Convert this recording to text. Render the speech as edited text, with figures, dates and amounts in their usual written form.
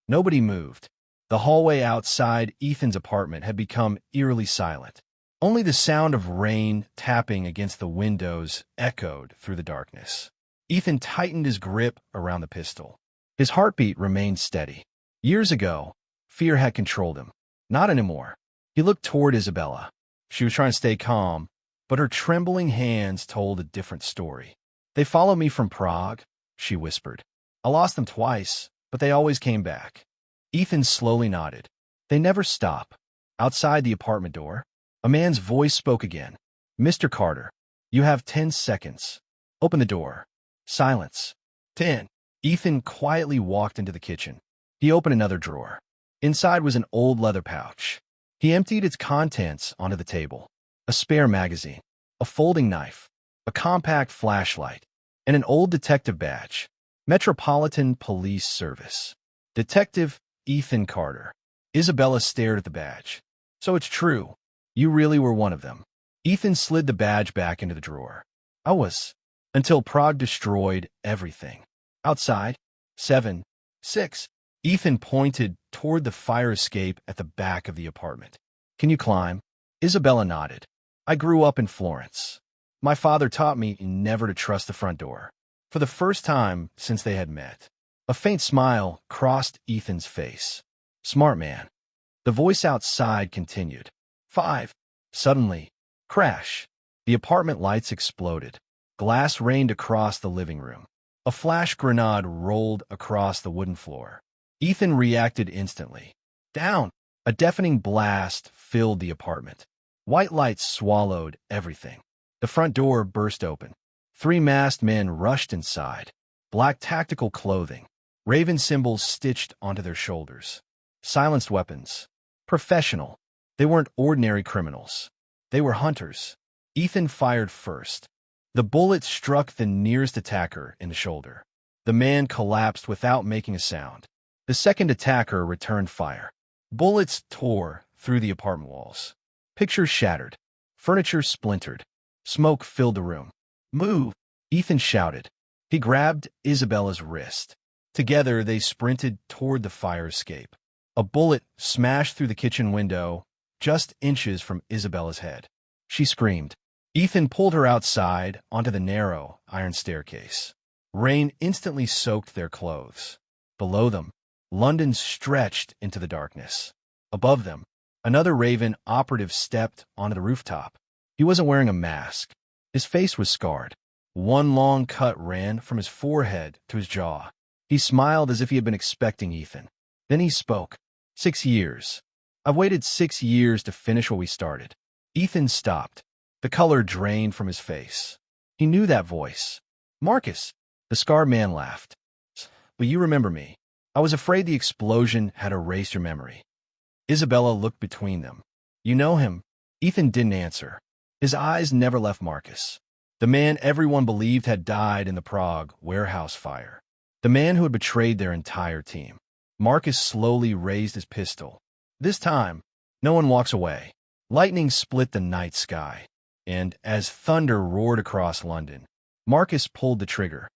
Nobody moved. The hallway outside Ethan's apartment had become eerily silent. Only the sound of rain tapping against the windows echoed through the darkness. Ethan tightened his grip around the pistol. His heartbeat remained steady. Years ago, fear had controlled him. Not anymore. He looked toward Isabella. She was trying to stay calm, but her trembling hands told a different story. "They followed me from Prague," she whispered. "I lost them twice, but they always came back." Ethan slowly nodded. "They never stop." Outside the apartment door, a man's voice spoke again. "Mr. Carter, you have 10 seconds. Open the door." Silence. 10. Ethan quietly walked into the kitchen. He opened another drawer. Inside was an old leather pouch. He emptied its contents onto the table. A spare magazine, a folding knife, a compact flashlight, and an old detective badge. Metropolitan Police Service. Detective Ethan Carter. Isabella stared at the badge. "So it's true. You really were one of them." Ethan slid the badge back into the drawer. "I was, until Prague destroyed everything." Outside, 7, 6. Ethan pointed toward the fire escape at the back of the apartment. "Can you climb?" Isabella nodded. "I grew up in Florence. My father taught me never to trust the front door." For the first time since they had met, a faint smile crossed Ethan's face. "Smart man." The voice outside continued. 5. Suddenly, crash. The apartment lights exploded. Glass rained across the living room. A flash grenade rolled across the wooden floor. Ethan reacted instantly. Down! A deafening blast filled the apartment. White lights swallowed everything. The front door burst open. 3 masked men rushed inside. Black tactical clothing. Raven symbols stitched onto their shoulders. Silenced weapons. Professional. They weren't ordinary criminals. They were hunters. Ethan fired first. The bullet struck the nearest attacker in the shoulder. The man collapsed without making a sound. The second attacker returned fire. Bullets tore through the apartment walls. Pictures shattered. Furniture splintered. Smoke filled the room. "Move!" Ethan shouted. He grabbed Isabella's wrist. Together, they sprinted toward the fire escape. A bullet smashed through the kitchen window, just inches from Isabella's head. She screamed. Ethan pulled her outside onto the narrow iron staircase. Rain instantly soaked their clothes. Below them, London stretched into the darkness. Above them, another Raven operative stepped onto the rooftop. He wasn't wearing a mask. His face was scarred. One long cut ran from his forehead to his jaw. He smiled as if he had been expecting Ethan. Then he spoke. 6 years. I've waited 6 years to finish what we started. Ethan stopped. The color drained from his face. He knew that voice. "Marcus." The scarred man laughed. "But you remember me. I was afraid the explosion had erased your memory." Isabella looked between them. "You know him?" Ethan didn't answer. His eyes never left Marcus. The man everyone believed had died in the Prague warehouse fire. The man who had betrayed their entire team. Marcus slowly raised his pistol. This time, no one walks away. Lightning split the night sky, and as thunder roared across London, Marcus pulled the trigger.